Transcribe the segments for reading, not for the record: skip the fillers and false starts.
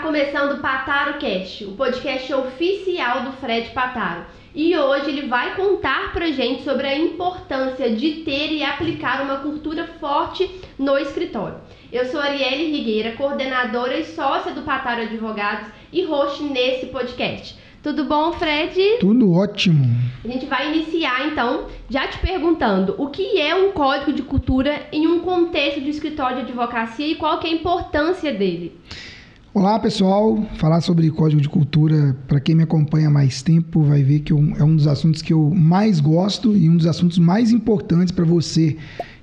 começando o Pataro Cast, o podcast oficial do Fred Pataro. E hoje ele vai contar pra gente sobre a importância de ter e aplicar uma cultura forte no escritório. Eu sou Arielle Rigueira, coordenadora e sócia do Pataro Advogados e host nesse podcast. Tudo bom, Fred? Tudo ótimo. A gente vai iniciar, então, já te perguntando o que é um código de cultura em um contexto de escritório de advocacia e qual que é a importância dele. Olá, pessoal. Falar sobre código de cultura, para quem me acompanha há mais tempo, vai ver que é um dos assuntos que eu mais gosto e um dos assuntos mais importantes para você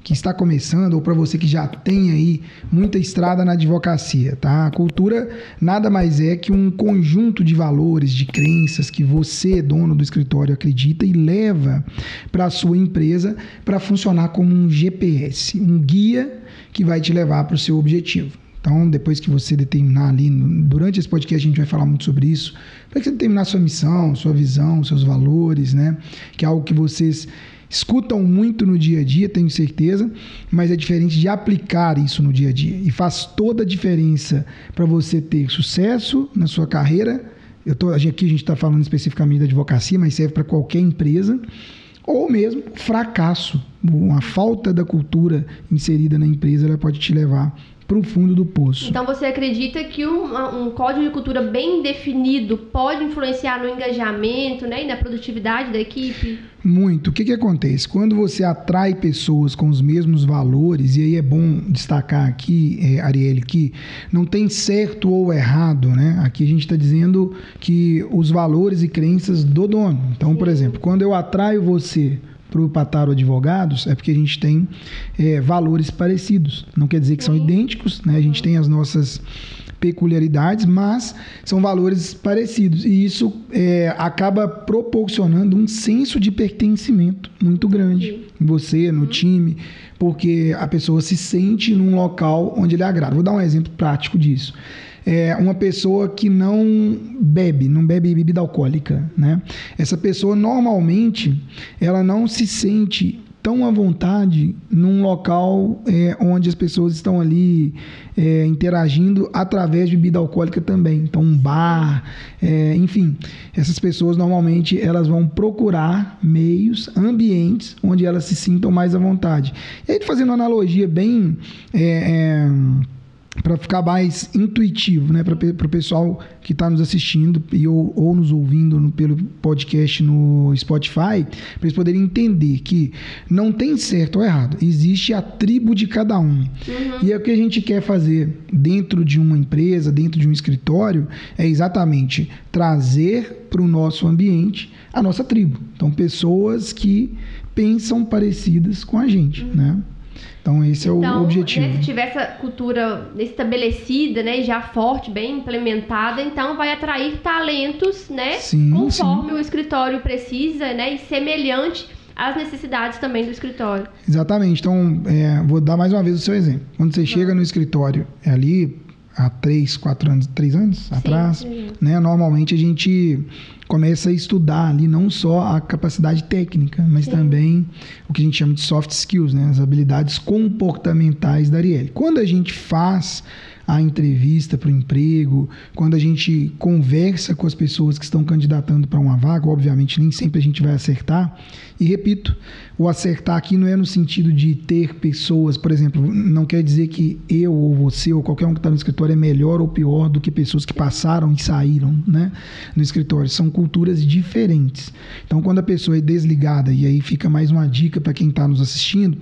que está começando ou para você que já tem aí muita estrada na advocacia, tá? A cultura nada mais é que um conjunto de valores, de crenças que você, dono do escritório, acredita e leva para a sua empresa para funcionar como um GPS, um guia que vai te levar para o seu objetivo. Então, depois que você determinar ali, durante esse podcast a gente vai falar muito sobre isso, para que você determinar sua missão, sua visão, seus valores, né? Que é algo que vocês escutam muito no dia a dia, tenho certeza, mas é diferente de aplicar isso no dia a dia. E faz toda a diferença para você ter sucesso na sua carreira. Aqui a gente está falando especificamente da advocacia, mas serve para qualquer empresa. Ou mesmo fracasso. Uma falta da cultura inserida na empresa, ela pode te levar para o fundo do poço. Então você acredita que um código de cultura bem definido pode influenciar no engajamento, né, e na produtividade da equipe? Muito. O que acontece? Quando você atrai pessoas com os mesmos valores, e aí é bom destacar aqui, Arielle, que não tem certo ou errado, né? Aqui a gente está dizendo que os valores e crenças do dono. Então, por exemplo, quando eu atraio você para o Pataro Advogados, é porque a gente tem valores parecidos. Não quer dizer que são idênticos, né? A gente tem as nossas peculiaridades, mas são valores parecidos. E isso acaba proporcionando um senso de pertencimento muito grande em você, no time, porque a pessoa se sente num local onde ele agrada. Vou dar um exemplo prático disso. Uma pessoa que não bebe bebida alcoólica, né? Essa pessoa normalmente ela não se sente tão à vontade num local onde as pessoas estão ali interagindo através de bebida alcoólica também. Então, um bar, enfim, essas pessoas normalmente elas vão procurar meios, ambientes onde elas se sintam mais à vontade. E aí, fazendo uma analogia bem para ficar mais intuitivo, né, para o pessoal que está nos assistindo ou nos ouvindo pelo podcast no Spotify, para eles poderem entender que não tem certo ou errado, existe a tribo de cada um. E o que a gente quer fazer dentro de uma empresa, dentro de um escritório, é exatamente trazer para o nosso ambiente a nossa tribo. Então, pessoas que pensam parecidas com a gente, né? Então, esse é o objetivo. Se tiver essa cultura estabelecida, né, já forte, bem implementada, então vai atrair talentos, né, conforme o escritório precisa, né, e semelhante às necessidades também do escritório. Exatamente. Então, vou dar mais uma vez o seu exemplo. Quando você chega no escritório, ali há 3 anos atrás, né, normalmente a gente começa a estudar ali não só a capacidade técnica, mas também o que a gente chama de soft skills, né, as habilidades comportamentais da Arielle. Quando a gente faz a entrevista para o emprego, quando a gente conversa com as pessoas que estão candidatando para uma vaga, obviamente nem sempre a gente vai acertar. E repito, o acertar aqui não é no sentido de ter pessoas, por exemplo, não quer dizer que eu ou você ou qualquer um que está no escritório é melhor ou pior do que pessoas que passaram e saíram, né, no escritório. São culturas diferentes. Então, quando a pessoa é desligada, e aí fica mais uma dica para quem está nos assistindo,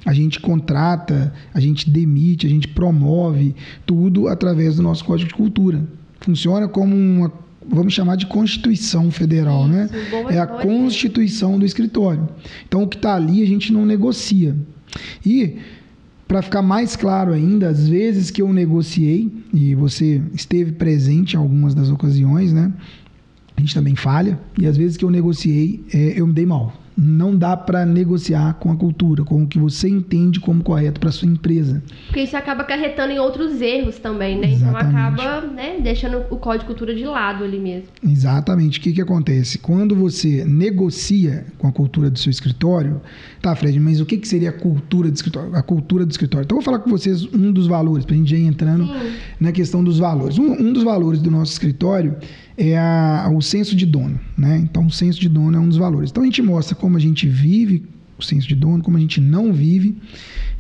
a gente contrata, a gente demite, a gente promove tudo através do nosso Código de Cultura. Funciona como uma, vamos chamar de Constituição Federal, né? É a Constituição do escritório. Então, o que está ali a gente não negocia. E, para ficar mais claro ainda, às vezes que eu negociei, e você esteve presente em algumas das ocasiões, né? A gente também falha, e às vezes que eu negociei, eu me dei mal. não dá para negociar com a cultura, com o que você entende como correto para sua empresa. Porque isso acaba acarretando em outros erros também, né? Exatamente. Então acaba, né, deixando o código de cultura de lado ali mesmo. Exatamente. O que acontece? Quando você negocia com a cultura do seu escritório, tá, Fred, mas o que seria a cultura do escritório? A cultura do escritório. Então eu vou falar com vocês um dos valores, para a gente já ir entrando na questão dos valores. Um dos valores do nosso escritório é o senso de dono, né? Então o senso de dono é um dos valores. Então a gente mostra como a gente vive o senso de dono, como a gente não vive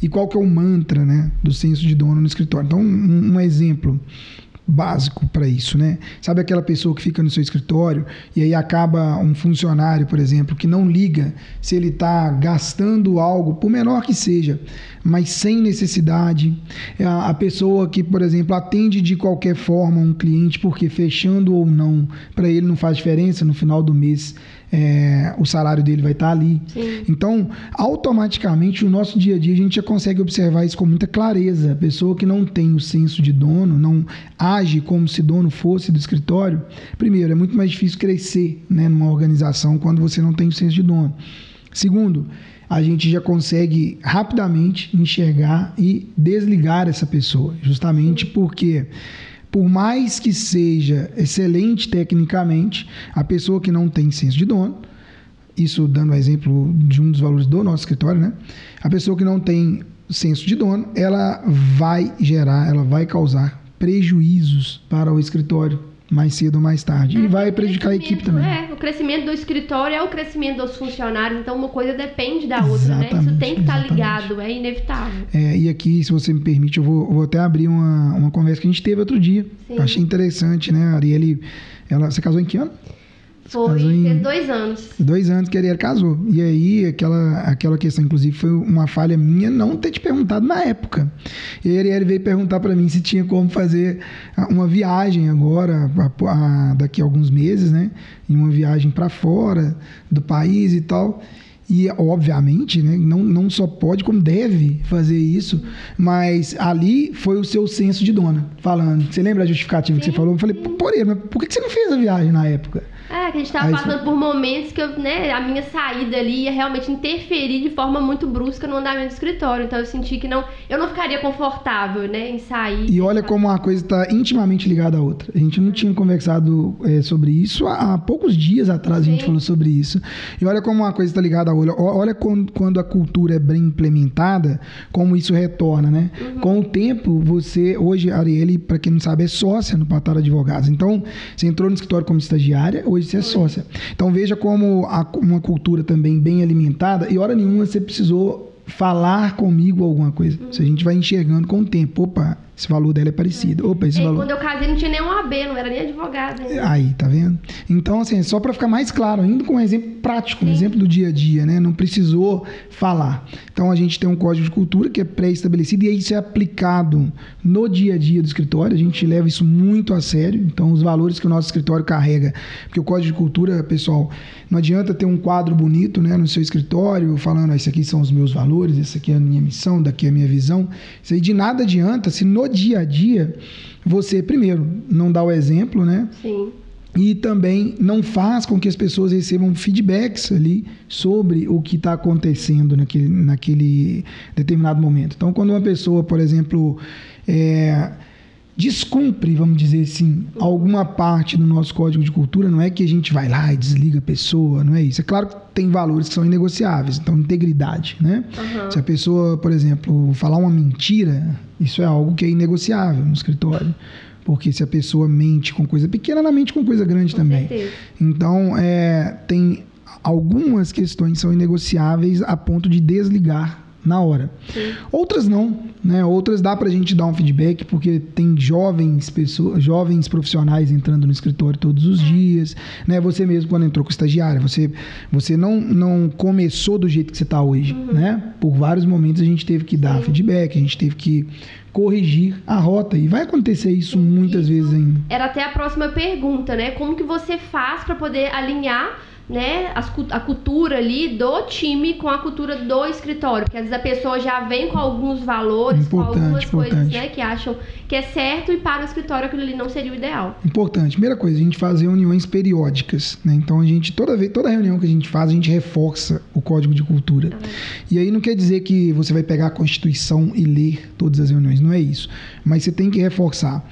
e qual que é o mantra, né, do senso de dono no escritório. Então um exemplo básico para isso, né? Sabe aquela pessoa que fica no seu escritório e aí acaba um funcionário, por exemplo, que não liga se ele está gastando algo, por menor que seja, mas sem necessidade. A pessoa que, por exemplo, atende de qualquer forma um cliente porque fechando ou não, para ele não faz diferença, no final do mês o salário dele vai estar ali. Sim. Então, automaticamente, no nosso dia a dia, a gente já consegue observar isso com muita clareza. A pessoa que não tem o senso de dono, não age como se dono fosse do escritório, primeiro, é muito mais difícil crescer, né, numa organização quando você não tem o senso de dono. Segundo, a gente já consegue rapidamente enxergar e desligar essa pessoa, justamente porque, por mais que seja excelente tecnicamente, a pessoa que não tem senso de dono, isso dando o exemplo de um dos valores do nosso escritório, né? A pessoa que não tem senso de dono, ela vai causar prejuízos para o escritório mais cedo ou mais tarde. E vai prejudicar a equipe também. O crescimento do escritório é o crescimento dos funcionários, então uma coisa depende da outra, né? Isso tem que estar ligado, é inevitável. E aqui, se você me permite, eu vou até abrir uma conversa que a gente teve outro dia. Eu achei interessante, né? A Arielle, você casou em que ano? Foi, fez 2 anos. 2 anos que a Arielle casou. E aí, aquela questão, inclusive, foi uma falha minha não ter te perguntado na época. E a Arielle veio perguntar para mim se tinha como fazer uma viagem agora, daqui a alguns meses, né? E uma viagem para fora do país e tal. E, obviamente, né, não só pode, como deve fazer isso, mas ali foi o seu senso de dona falando. Você lembra a justificativa que você falou? Eu falei, mas por que você não fez a viagem na época? Que a gente estava passando por momentos que a minha saída ali ia realmente interferir de forma muito brusca no andamento do escritório. Então eu senti que eu não ficaria confortável, né, em sair. E olha como uma coisa está intimamente ligada à outra. A gente não tinha conversado sobre isso há poucos dias atrás. A gente falou sobre isso. E olha como uma coisa está ligada à outra. Olha quando a cultura é bem implementada, como isso retorna, né? Com o tempo, hoje, a Arielle, para quem não sabe, é sócia no Patar Advogados. Então, você entrou no escritório como estagiária, hoje você é sócia. Então, veja como uma cultura também bem alimentada, e hora nenhuma você precisou falar comigo alguma coisa. Se a gente vai enxergando com o tempo, opa, esse valor dela é parecido. Opa, esse valor... Quando eu casei não tinha nenhum AB, não era nem advogado. Né? Aí, tá vendo? Então, assim, só para ficar mais claro, indo com um exemplo prático, um exemplo do dia a dia, né? Não precisou falar. Então, a gente tem um código de cultura que é pré-estabelecido e isso é aplicado no dia a dia do escritório. A gente leva isso muito a sério. Então, os valores que o nosso escritório carrega, porque o código de cultura, pessoal, não adianta ter um quadro bonito, né, no seu escritório, falando, esses aqui são os meus valores, essa aqui é a minha missão, daqui é a minha visão. Isso aí de nada adianta se no dia a dia você, primeiro, não dá o exemplo, né? Sim. E também não faz com que as pessoas recebam feedbacks ali sobre o que está acontecendo naquele determinado momento. Então, quando uma pessoa, por exemplo, descumpre, vamos dizer assim, alguma parte do nosso código de cultura, não é que a gente vai lá e desliga a pessoa, não é isso. É claro que tem valores que são inegociáveis, então integridade, né? Se a pessoa, por exemplo, falar uma mentira, isso é algo que é inegociável no escritório. Porque se a pessoa mente com coisa pequena, ela mente com coisa grande também. Certeza. Então, tem algumas questões que são inegociáveis a ponto de desligar na hora. Sim. Outras não, né? Outras dá pra gente dar um feedback, porque tem jovens profissionais entrando no escritório todos os dias, né? Você mesmo, quando entrou com estagiária, você não começou do jeito que você está hoje, né? Por vários momentos a gente teve que dar feedback, a gente teve que corrigir a rota, e vai acontecer isso muitas vezes ainda. Era até a próxima pergunta, né? Como que você faz para poder alinhar né, a cultura ali do time com a cultura do escritório, porque às vezes a pessoa já vem com alguns valores, com algumas coisas, né, que acham que é certo, e para o escritório aquilo ali não seria o ideal. Importante. Primeira coisa, a gente faz reuniões periódicas, né? Então a gente, toda reunião que a gente faz, a gente reforça o código de cultura. E aí não quer dizer que você vai pegar a Constituição e ler todas as reuniões, não é isso. Mas você tem que reforçar.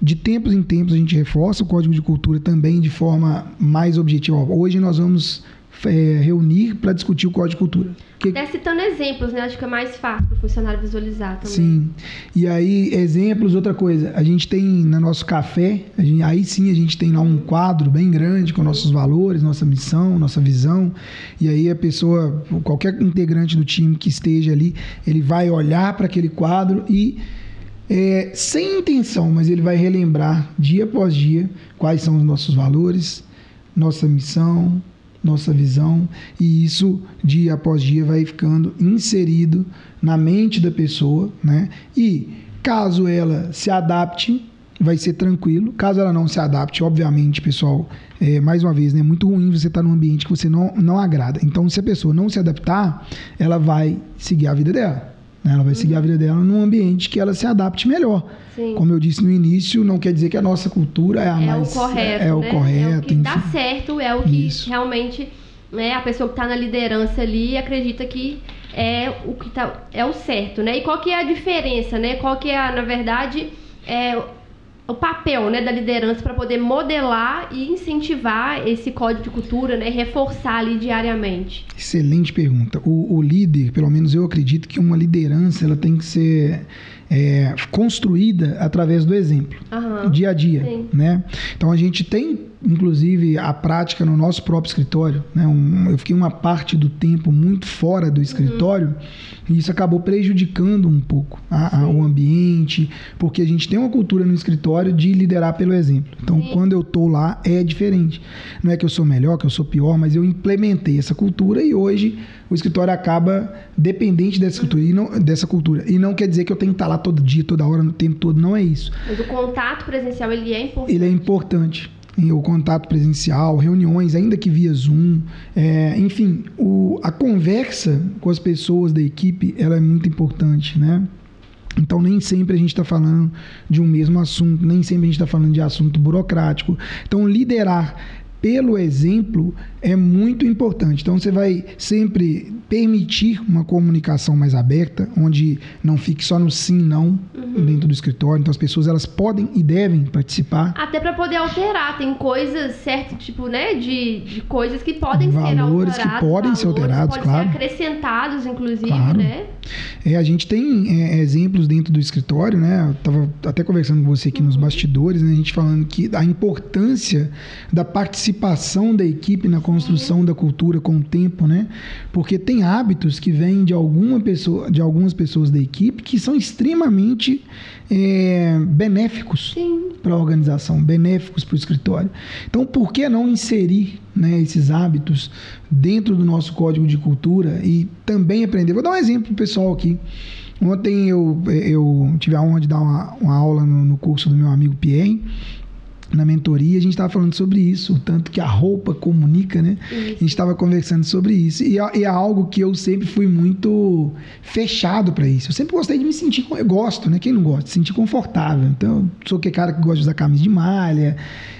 De tempos em tempos a gente reforça o código de cultura também de forma mais objetiva. Hoje nós vamos reunir para discutir o código de cultura. Até citando exemplos, né? Acho que é mais fácil para o funcionário visualizar também. Sim. E aí, exemplos, outra coisa. A gente tem no nosso café, aí sim a gente tem lá um quadro bem grande com nossos valores, nossa missão, nossa visão. E aí a pessoa, qualquer integrante do time que esteja ali, ele vai olhar para aquele quadro e sem intenção, mas ele vai relembrar dia após dia quais são os nossos valores, nossa missão, nossa visão, e isso dia após dia vai ficando inserido na mente da pessoa, né? E caso ela se adapte, vai ser tranquilo. Caso ela não se adapte, obviamente, pessoal, mais uma vez, né, é muito ruim você estar num ambiente que você não agrada. Então, se a pessoa não se adaptar, ela vai seguir a vida dela. Ela vai seguir a vida dela num ambiente que ela se adapte melhor. Sim. Como eu disse no início, não quer dizer que a nossa cultura é a mais... o correto, é o né? correto, é o que enfim. dá certo, é o que Isso. realmente, né, a pessoa que está na liderança ali acredita que é o que é o certo, né? E qual que é a diferença, né? Qual que é, na verdade, o papel, né, da liderança para poder modelar e incentivar esse código de cultura, né, reforçar ali diariamente? Excelente pergunta. O líder, pelo menos eu acredito que uma liderança ela tem que ser construída através do exemplo, dia a dia, né? Então a gente tem, inclusive, a prática no nosso próprio escritório, né? Eu fiquei uma parte do tempo muito fora do escritório e isso acabou prejudicando um pouco o ambiente, porque a gente tem uma cultura no escritório de liderar pelo exemplo. Então, quando eu estou lá, é diferente. Não é que eu sou melhor, que eu sou pior, mas eu implementei essa cultura e hoje o escritório acaba dependente dessa cultura. E não quer dizer que eu tenho que estar lá todo dia, toda hora, no tempo todo. Não é isso. Mas o contato presencial, ele é importante. Ele é importante. O contato presencial, reuniões, ainda que via Zoom, enfim, a conversa com as pessoas da equipe, ela é muito importante, né? Então, nem sempre a gente está falando de um mesmo assunto, nem sempre a gente está falando de assunto burocrático. Então, liderar pelo exemplo é muito importante. Então, você vai sempre permitir uma comunicação mais aberta, onde não fique só no sim, não, dentro do escritório. Então, as pessoas elas podem e devem participar. Até para poder alterar. Tem coisas, certo, tipo, né, de coisas que podem valores ser alterados. Que podem ser alterados, podem claro. ser acrescentados, inclusive, claro. né? A gente tem exemplos dentro do escritório, né? Eu estava até conversando com você aqui nos bastidores, né? A gente falando que a importância da participação da equipe na construção da cultura com o tempo, né? Porque tem hábitos que vêm de algumas pessoas da equipe que são extremamente benéficos para a organização, benéficos para o escritório. Então, por que não inserir, né, esses hábitos dentro do nosso código de cultura e também aprender? Vou dar um exemplo pro pessoal aqui. Ontem eu tive a honra de dar uma aula no curso do meu amigo Pierre, na mentoria, a gente estava falando sobre isso, o tanto que a roupa comunica, né? Isso. A gente estava conversando sobre isso. E é algo que eu sempre fui muito fechado para isso. Eu sempre gostei de me sentir, eu gosto, né? Quem não gosta? De se sentir confortável. Então, eu sou aquele cara que gosta de usar camisa de malha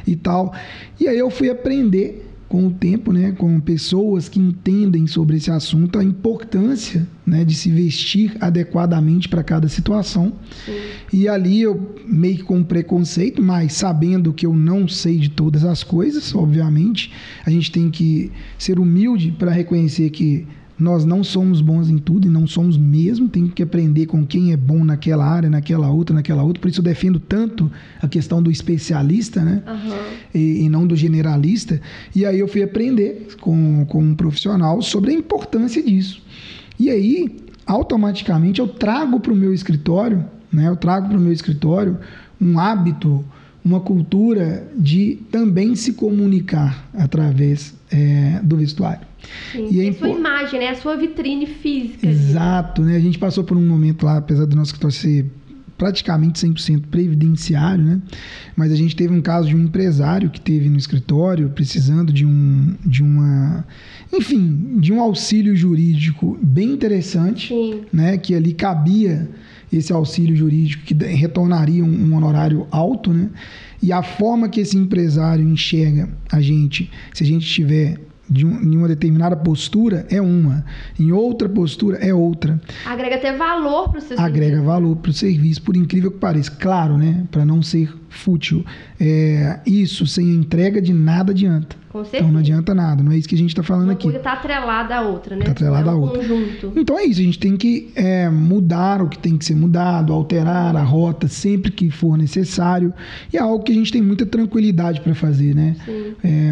e tal. E aí eu fui aprender com o tempo, né, com pessoas que entendem sobre esse assunto, a importância, né, de se vestir adequadamente para cada situação. Sim. E ali eu meio que com preconceito, mas sabendo que eu não sei de todas as coisas, obviamente, a gente tem que ser humilde para reconhecer que nós não somos bons em tudo e não somos mesmo, tem que aprender com quem é bom naquela área, naquela outra, por isso eu defendo tanto a questão do especialista, né? E não do generalista, e aí eu fui aprender com um profissional sobre a importância disso, e aí automaticamente eu trago para o meu escritório, né? Um hábito, uma cultura de também se comunicar através do vestuário. Sim, e a sua imagem, né? A sua vitrine física. Exato, né? A gente passou por um momento lá, apesar do nosso escritório ser praticamente 100% previdenciário, né? Mas a gente teve um caso de um empresário que teve no escritório precisando de um auxílio jurídico bem interessante, Sim. né? Que ali cabia esse auxílio jurídico que retornaria um honorário alto, né? E a forma que esse empresário enxerga a gente, se a gente estiver em uma determinada postura, é uma. Em outra postura, é outra. Agrega até valor para o seu Agrega serviço. valor para o serviço, por incrível que pareça. Claro, né? Para não ser fútil. Isso, sem a entrega de nada adianta. Com certeza. Então não adianta nada, não é isso que a gente está falando Uma aqui. coisa está atrelada à outra, né? Está atrelada à outra. Conjunto. Então é isso, a gente tem que mudar o que tem que ser mudado, alterar a rota sempre que for necessário. E é algo que a gente tem muita tranquilidade para fazer, né?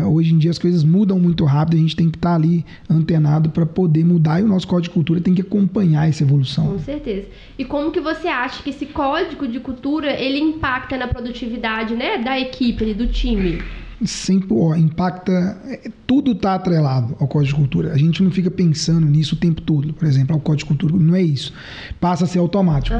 Hoje em dia as coisas mudam muito rápido, a gente tem que estar ali antenado para poder mudar e o nosso Código de Cultura tem que acompanhar essa evolução. Com certeza. E como que você acha que esse Código de Cultura ele impacta na produtividade, né, da equipe, do time? Sempre impacta, tudo está atrelado ao Código de Cultura. A gente não fica pensando nisso o tempo todo. Por exemplo, o Código de Cultura não é isso. Passa a ser automático.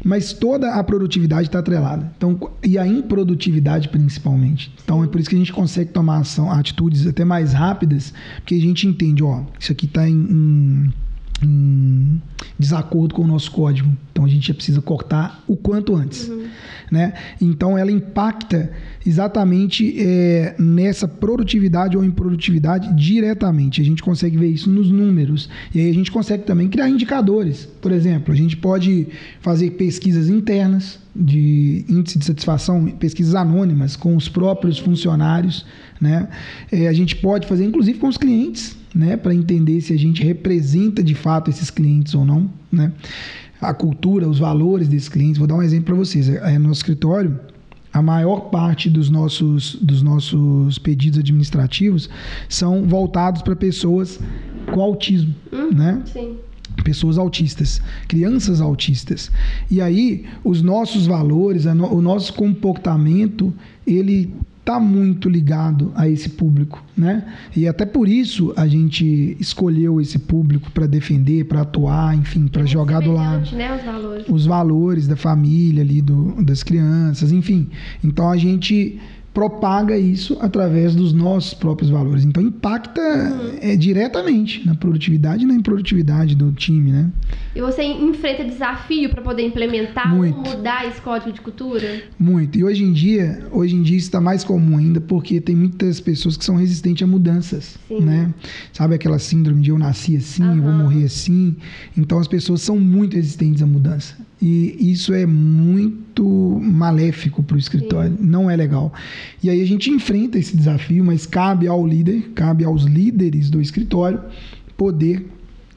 Mas toda a produtividade está atrelada. Então, e a improdutividade principalmente. Então é por isso que a gente consegue tomar atitudes até mais rápidas, porque a gente entende, isso aqui está em desacordo com o nosso código. Então a gente já precisa cortar o quanto antes. Né? Então ela impacta exatamente nessa produtividade ou improdutividade diretamente. A gente consegue ver isso nos números. E aí a gente consegue também criar indicadores. Por exemplo, a gente pode fazer pesquisas internas de índice de satisfação, pesquisas anônimas com os próprios funcionários. Né? A gente pode fazer inclusive com os clientes, né, para entender se a gente representa de fato esses clientes ou não, né? A cultura, os valores desses clientes. Vou dar um exemplo para vocês. No nosso escritório, a maior parte dos nossos pedidos administrativos são voltados para pessoas com autismo, né? Sim. Pessoas autistas, crianças autistas. E aí, os nossos valores, o nosso comportamento, ele está muito ligado a esse público, né? E até por isso a gente escolheu esse público para defender, para atuar, enfim, para jogar do lado. Né, os valores da família ali, das crianças, enfim. Então a gente propaga isso através dos nossos próprios valores. Então impacta diretamente na produtividade e na improdutividade do time, né? E você enfrenta desafio para poder implementar ou mudar esse Código de Cultura? Muito. E hoje em dia isso está mais comum ainda porque tem muitas pessoas que são resistentes a mudanças. Sim. Né? Sabe aquela síndrome de eu nasci assim, eu vou morrer assim? Então as pessoas são muito resistentes à mudança. E isso é muito maléfico para o escritório. Sim. Não é legal. E aí a gente enfrenta esse desafio, mas cabe aos líderes do escritório poder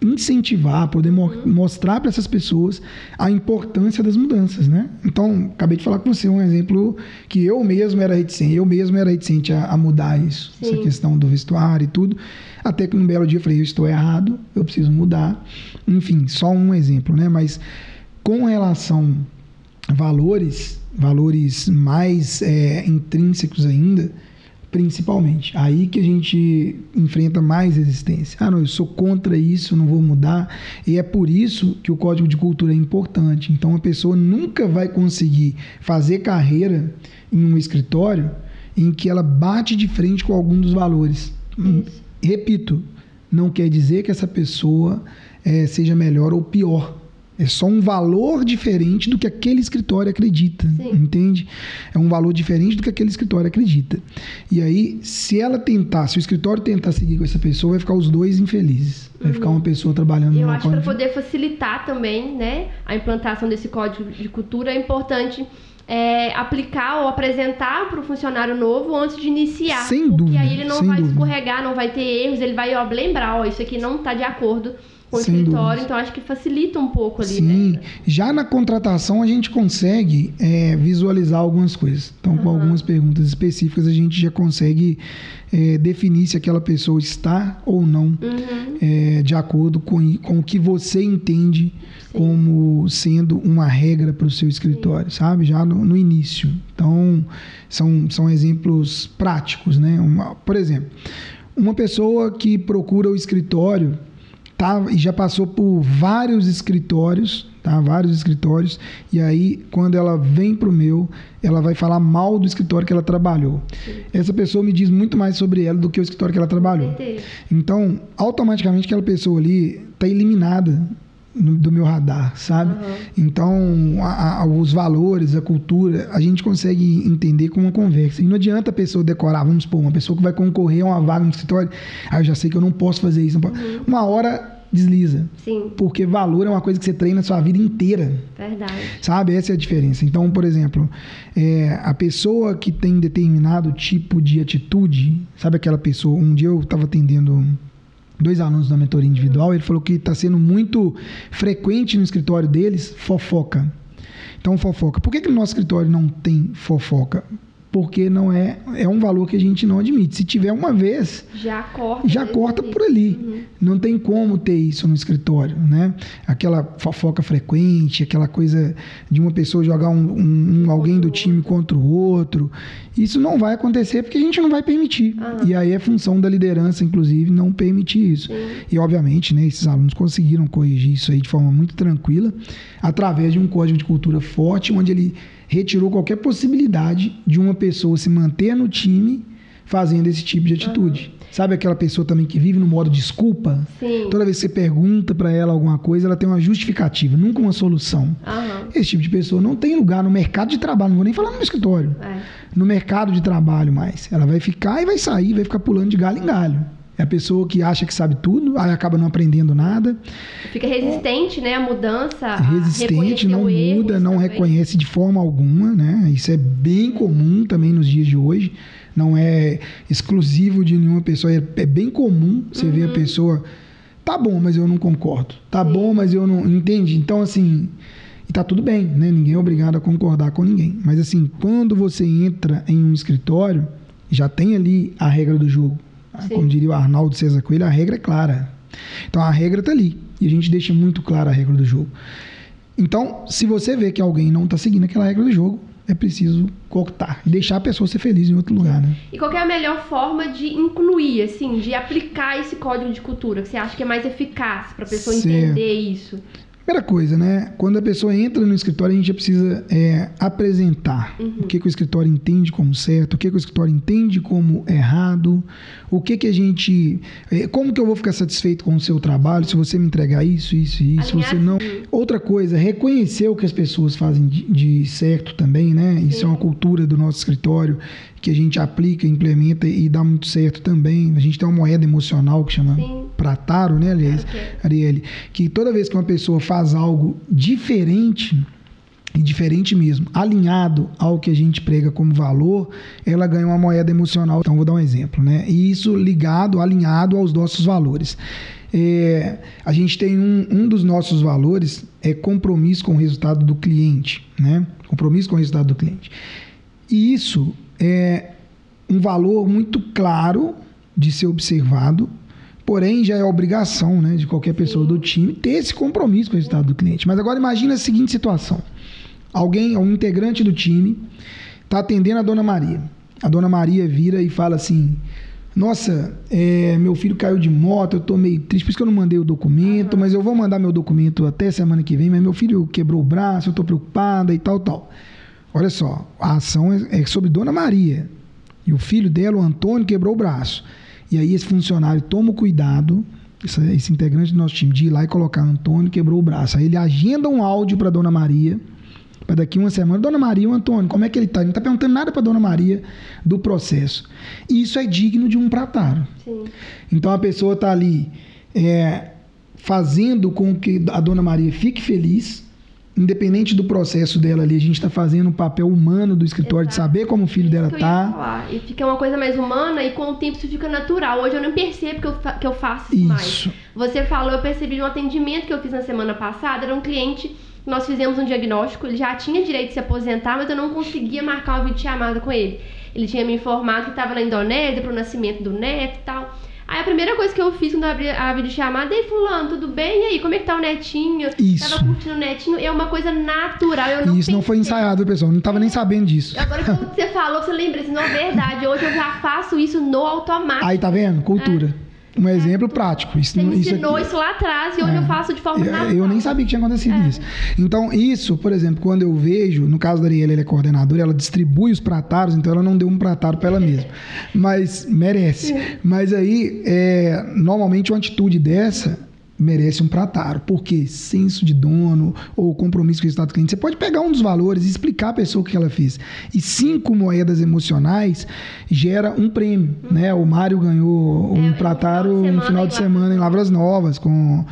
incentivar, poder mostrar para essas pessoas a importância das mudanças, né? Então, acabei de falar com você um exemplo que eu mesmo era reticente a mudar isso. Sim. Essa questão do vestuário e tudo, até que num belo dia eu falei, eu estou errado, eu preciso mudar. Enfim, só um exemplo, né? Mas com relação a valores mais intrínsecos ainda, principalmente. Aí que a gente enfrenta mais resistência. Não, eu sou contra isso, não vou mudar. E é por isso que o Código de Cultura é importante. Então, a pessoa nunca vai conseguir fazer carreira em um escritório em que ela bate de frente com algum dos valores. Repito, não quer dizer que essa pessoa seja melhor ou pior. É só um valor diferente do que aquele escritório acredita. Sim. Entende? É um valor diferente do que aquele escritório acredita. E aí, se o escritório tentar seguir com essa pessoa, vai ficar os dois infelizes. Vai ficar uma pessoa trabalhando... Eu acho que para poder facilitar também, né, a implantação desse Código de Cultura, é importante aplicar ou apresentar para o funcionário novo antes de iniciar. Sem dúvida. Porque aí ele não vai escorregar, não vai ter erros, ele vai lembrar, isso aqui não está de acordo com o escritório, então acho que facilita um pouco ali. Sim, né? Já na contratação a gente consegue visualizar algumas coisas. Então, com algumas perguntas específicas, a gente já consegue definir se aquela pessoa está ou não de acordo com o que você entende como sendo uma regra para o seu escritório, sabe? Já no início. Então, são exemplos práticos, né? Por exemplo, uma pessoa que procura o escritório e já passou por vários escritórios tá? Vários escritórios. E aí, quando ela vem pro meu, ela vai falar mal do escritório que ela trabalhou. Sim. Essa pessoa me diz muito mais sobre ela do que o escritório que ela trabalhou. Então, automaticamente, aquela pessoa ali está eliminada do meu radar, sabe? Então, os valores, a cultura, a gente consegue entender com uma conversa. E não adianta a pessoa decorar, vamos supor, uma pessoa que vai concorrer a uma vaga no escritório, eu já sei que eu não posso fazer isso. Uma hora desliza. Sim. Porque valor é uma coisa que você treina a sua vida inteira. Verdade. Sabe? Essa é a diferença. Então, por exemplo, a pessoa que tem determinado tipo de atitude, sabe aquela pessoa, um dia eu estava atendendo 2 alunos da mentoria individual, ele falou que está sendo muito frequente no escritório deles fofoca. Então, fofoca. Por que no nosso escritório não tem fofoca? Porque não é um valor que a gente não admite. Se tiver uma vez, já corta por ali. Não tem como ter isso no escritório, né? Aquela fofoca frequente, aquela coisa de uma pessoa jogar alguém do time contra o outro. Isso não vai acontecer porque a gente não vai permitir. E aí é função da liderança, inclusive, não permitir isso. E, obviamente, né, esses alunos conseguiram corrigir isso aí de forma muito tranquila, através de um código de cultura forte, onde ele retirou qualquer possibilidade de uma pessoa se manter no time fazendo esse tipo de atitude. Sabe aquela pessoa também que vive no modo desculpa? Sim. Toda vez que você pergunta para ela alguma coisa, ela tem uma justificativa, nunca uma solução. Esse tipo de pessoa não tem lugar no mercado de trabalho, não vou nem falar no escritório. No mercado de trabalho mais. Ela vai ficar e vai sair, vai ficar pulando de galho em galho. É a pessoa que acha que sabe tudo, aí acaba não aprendendo nada. Fica resistente, né, à mudança. Resistente, não muda, não reconhece de forma alguma, né? Isso é bem comum também nos dias de hoje. Não é exclusivo de nenhuma pessoa. É bem comum você ver a pessoa... Tá bom, mas eu não concordo. Tá bom, mas eu não... Entende? Então, assim... E tá tudo bem, né? Ninguém é obrigado a concordar com ninguém. Mas, assim, quando você entra em um escritório, já tem ali a regra do jogo. Como diria o Arnaldo César Coelho, a regra é clara. Então, a regra está ali. E a gente deixa muito clara a regra do jogo. Então, se você vê que alguém não está seguindo aquela regra do jogo, é preciso cortar e deixar a pessoa ser feliz em outro lugar, né? E qual é a melhor forma de incluir, assim, de aplicar esse código de cultura, que você acha que é mais eficaz para a pessoa entender isso? Primeira coisa, né? Quando a pessoa entra no escritório, a gente já precisa apresentar o que o escritório entende como certo, o que o escritório entende como errado, o que a gente... como que eu vou ficar satisfeito com o seu trabalho se você me entregar isso, você não... Outra coisa, reconhecer o que as pessoas fazem de certo também, né? Isso é uma cultura do nosso escritório que a gente aplica, implementa e dá muito certo também. A gente tem uma moeda emocional que chama Prataro, né, aliás, Arielle, que toda vez que uma pessoa faz algo diferente, e diferente mesmo, alinhado ao que a gente prega como valor, ela ganha uma moeda emocional. Então, vou dar um exemplo, né? E isso alinhado aos nossos valores. A gente tem um dos nossos valores, é compromisso com o resultado do cliente, né? Compromisso com o resultado do cliente. E isso é um valor muito claro de ser observado, porém já é obrigação, né, de qualquer pessoa do time ter esse compromisso com o resultado do cliente. Mas agora imagina a seguinte situação. Um integrante do time está atendendo a Dona Maria. A Dona Maria vira e fala assim: nossa, meu filho caiu de moto, eu estou meio triste, por isso que eu não mandei o documento, mas eu vou mandar meu documento até semana que vem, mas meu filho quebrou o braço, eu estou preocupada e tal. Olha só, a ação é sobre Dona Maria. E o filho dela, o Antônio, quebrou o braço. E aí esse funcionário toma o cuidado, esse integrante do nosso time, de ir lá e colocar: Antônio quebrou o braço. Aí ele agenda um áudio para Dona Maria, para daqui uma semana: Dona Maria, o Antônio, como é que ele está? Ele não está perguntando nada para Dona Maria do processo. E isso é digno de um Prataro. Então a pessoa está ali fazendo com que a Dona Maria fique feliz. Independente do processo dela ali, a gente está fazendo um papel humano do escritório. Exato. De saber como o filho dela está. E fica uma coisa mais humana e com o tempo isso fica natural. Hoje eu não percebo que eu faço isso mais. Você falou, eu percebi no atendimento que eu fiz na semana passada, era um cliente, nós fizemos um diagnóstico, ele já tinha direito de se aposentar, mas eu não conseguia marcar uma videochamada com ele. Ele tinha me informado que estava na Indonésia para o nascimento do neto e tal. Aí a primeira coisa que eu fiz quando eu abri a videochamada: ei, fulano, tudo bem? E aí, como é que tá o netinho? Tava curtindo o netinho. É uma coisa natural. Isso não foi ensaiado, pessoal. Não tava nem sabendo disso. Agora que você falou, você lembra assim: não é verdade. Hoje eu já faço isso no automático. Aí, tá vendo? Cultura. Um exemplo prático. Você ensinou isso lá atrás e hoje eu faço de forma natural. Eu nem sabia que tinha acontecido isso. Então, isso, por exemplo, quando eu vejo, no caso da Arielle, ela é coordenadora, ela distribui os prataros, então ela não deu um prataro para ela mesma. Mas merece. Mas aí, normalmente uma atitude dessa merece um prataro, porque senso de dono ou compromisso com o resultado do cliente. Você pode pegar um dos valores e explicar à pessoa o que ela fez. E 5 moedas emocionais gera um prêmio, né? O Mário ganhou um prataro no final de semana em Lavras Novas com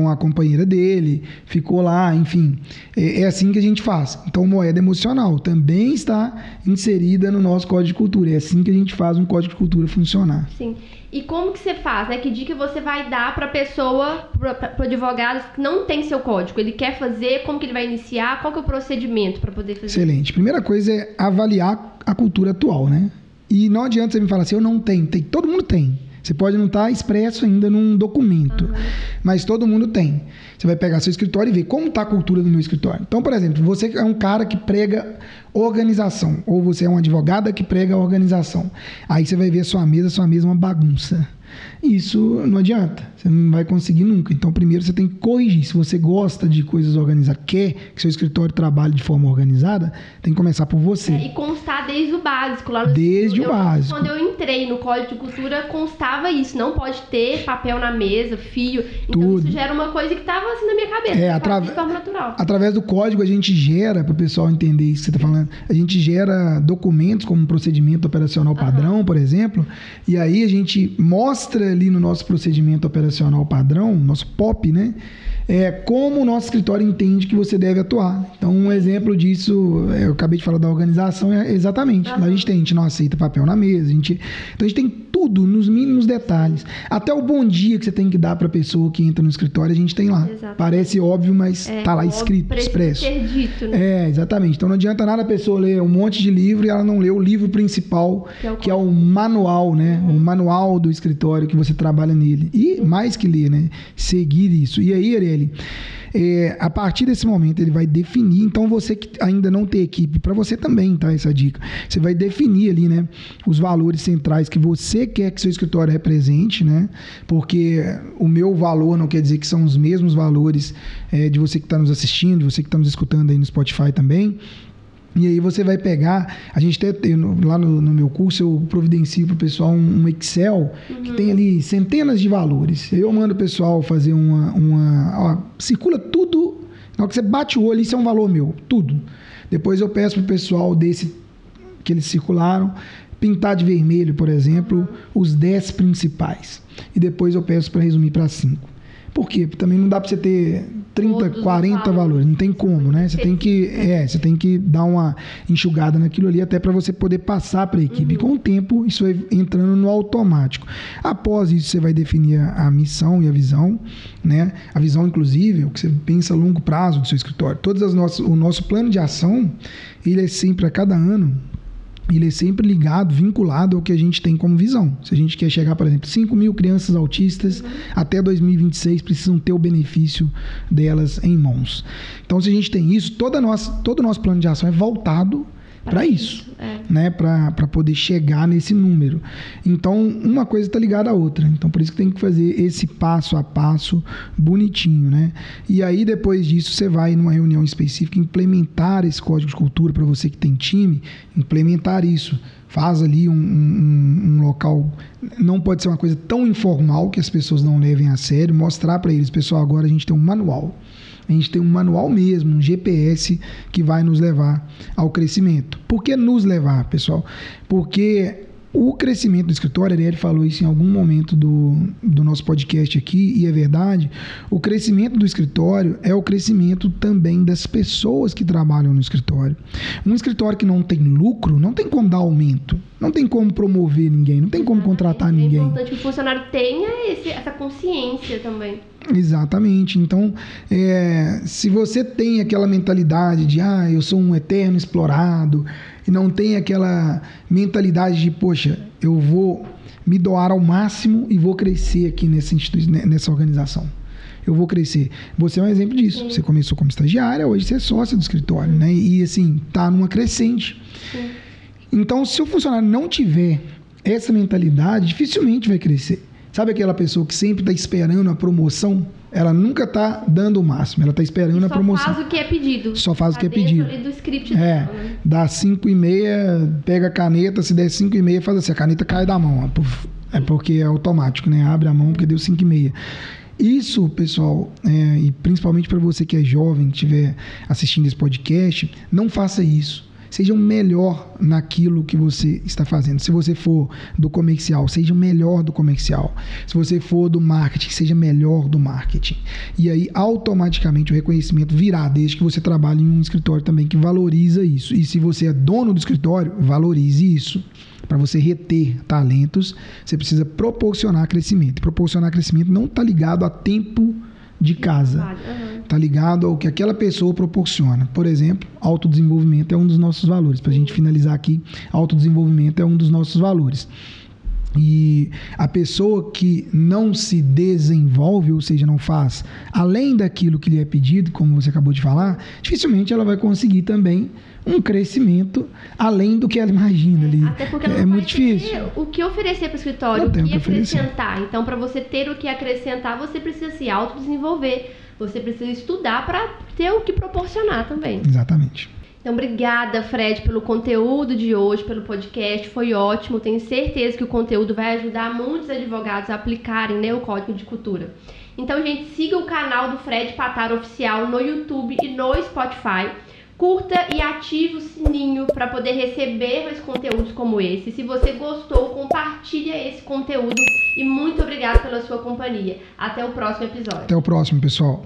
a companheira dele, ficou lá, enfim. É assim que a gente faz. Então, moeda emocional também está inserida no nosso Código de Cultura. É assim que a gente faz um Código de Cultura funcionar. Sim. E como que você faz, né? Que dica você vai dar para a pessoa, para o advogado que não tem seu código? Ele quer fazer, como que ele vai iniciar? Qual que é o procedimento para poder fazer? Excelente. Primeira coisa é avaliar a cultura atual, né? E não adianta você me falar assim, eu não tenho. Todo mundo tem. Você pode não estar expresso ainda num documento, mas todo mundo tem. Você vai pegar seu escritório e ver como está a cultura do meu escritório. Então, por exemplo, você é um cara que prega organização, ou você é uma advogada que prega organização. Aí você vai ver sua mesa é uma bagunça. Isso não adianta, você não vai conseguir nunca. Então, primeiro você tem que corrigir. Se você gosta de coisas organizadas, quer que seu escritório trabalhe de forma organizada, tem que começar por você. E constar desde o básico. Lá no desde o básico. Quando eu entrei no Código de Cultura, constava isso. Não pode ter papel na mesa, fio. Então, tudo. Isso já era uma coisa que estava assim na minha cabeça. De forma natural. Através do código, a gente gera, para o pessoal entender isso que você está falando, a gente gera documentos como um procedimento operacional padrão, por exemplo, e aí a gente mostra ali no nosso procedimento operacional padrão, nosso POP, né? Como o nosso escritório entende que você deve atuar. Então, um exemplo disso, eu acabei de falar da organização, exatamente. Lá a gente não aceita papel na mesa. Então, a gente tem tudo, nos mínimos detalhes. Até o bom dia que você tem que dar para a pessoa que entra no escritório, a gente tem lá. Exatamente. Parece óbvio, mas está lá escrito, expresso. Ser dito, né? Exatamente. Então, não adianta nada a pessoa ler um monte de livro e ela não ler o livro principal, que é o manual, né? O manual do escritório que você trabalha nele. E mais que ler, né? Seguir isso. E aí, Arielle, a partir desse momento ele vai definir, então você que ainda não tem equipe, para você também, tá, essa dica, você vai definir ali, né, os valores centrais que você quer que seu escritório represente, né, porque o meu valor não quer dizer que são os mesmos valores de você que está nos assistindo, de você que está nos escutando aí no Spotify também. E aí você vai pegar, a gente lá no meu curso eu providencio para o pessoal um Excel que tem ali centenas de valores. Eu mando o pessoal fazer circula tudo, na hora que você bate o olho, isso é um valor meu, tudo. Depois eu peço para o pessoal que eles circularam, pintar de vermelho, por exemplo, os 10 principais. E depois eu peço para resumir para 5. Por quê? Porque também não dá para você ter 30, 40 valores. Não tem como, né? Você tem que dar uma enxugada naquilo ali até para você poder passar para a equipe. E com o tempo, isso vai entrando no automático. Após isso, você vai definir a missão e a visão, né? A visão, inclusive, é o que você pensa a longo prazo do seu escritório. O nosso plano de ação, ele é sempre, a cada ano, ele é sempre ligado, vinculado ao que a gente tem como visão. Se a gente quer chegar, por exemplo, 5 mil crianças autistas até 2026 precisam ter o benefício delas em mãos. Então, se a gente tem isso, todo o nosso plano de ação é voltado para isso, né? Para poder chegar nesse número. Então, uma coisa está ligada à outra. Então, por isso que tem que fazer esse passo a passo bonitinho, né? E aí, depois disso, você vai numa reunião específica implementar esse código de cultura para você que tem time, implementar isso. Faz ali um local, não pode ser uma coisa tão informal que as pessoas não levem a sério, mostrar para eles, pessoal, agora a gente tem um manual. A gente tem um manual mesmo, um GPS que vai nos levar ao crescimento. Por que nos levar, pessoal? Porque o crescimento do escritório, ele falou isso em algum momento do nosso podcast aqui, e é verdade, o crescimento do escritório é o crescimento também das pessoas que trabalham no escritório. Um escritório que não tem lucro, não tem como dar aumento, não tem como promover ninguém, não tem como contratar ninguém. É importante que o funcionário tenha essa consciência também. Exatamente. Então, se você tem aquela mentalidade de eu sou um eterno explorado, e não tem aquela mentalidade de, poxa, eu vou me doar ao máximo e vou crescer aqui nessa organização. Eu vou crescer. Você é um exemplo disso. Sim. Você começou como estagiária, hoje você é sócia do escritório, né? E assim, tá numa crescente. Sim. Então, se o funcionário não tiver essa mentalidade, dificilmente vai crescer. Sabe aquela pessoa que sempre está esperando a promoção? Ela nunca está dando o máximo, ela está esperando a promoção. Só faz o que é pedido. Só faz o que é pedido. Ali do script dela, né? Dá 5:30, pega a caneta, se der 5:30, faz assim, a caneta cai da mão. É porque é automático, né? Abre a mão porque deu 5:30. Isso, pessoal, e principalmente para você que é jovem, que estiver assistindo esse podcast, não faça isso. Seja o melhor naquilo que você está fazendo. Se você for do comercial, seja o melhor do comercial. Se você for do marketing, seja melhor do marketing. E aí, automaticamente, o reconhecimento virá, desde que você trabalhe em um escritório também que valoriza isso. E se você é dono do escritório, valorize isso. Para você reter talentos, você precisa proporcionar crescimento. Proporcionar crescimento não está ligado a tempo de casa. Está ligado ao que aquela pessoa proporciona. Por exemplo, autodesenvolvimento é um dos nossos valores. Para a gente finalizar aqui, autodesenvolvimento é um dos nossos valores. E a pessoa que não se desenvolve, ou seja, não faz além daquilo que lhe é pedido, como você acabou de falar, dificilmente ela vai conseguir também um crescimento além do que ela imagina ali. Até porque ela não vai ter o que oferecer para o escritório, o que acrescentar. Então, para você ter o que acrescentar, você precisa se autodesenvolver. Você precisa estudar para ter o que proporcionar também. Exatamente. Então, obrigada, Fred, pelo conteúdo de hoje, pelo podcast. Foi ótimo. Tenho certeza que o conteúdo vai ajudar muitos advogados a aplicarem, né, o Código de Cultura. Então, gente, siga o canal do Fred Pataro Oficial no YouTube e no Spotify. Curta e ative o sininho para poder receber mais conteúdos como esse. Se você gostou, compartilha esse conteúdo. E muito obrigada pela sua companhia. Até o próximo episódio. Até o próximo, pessoal.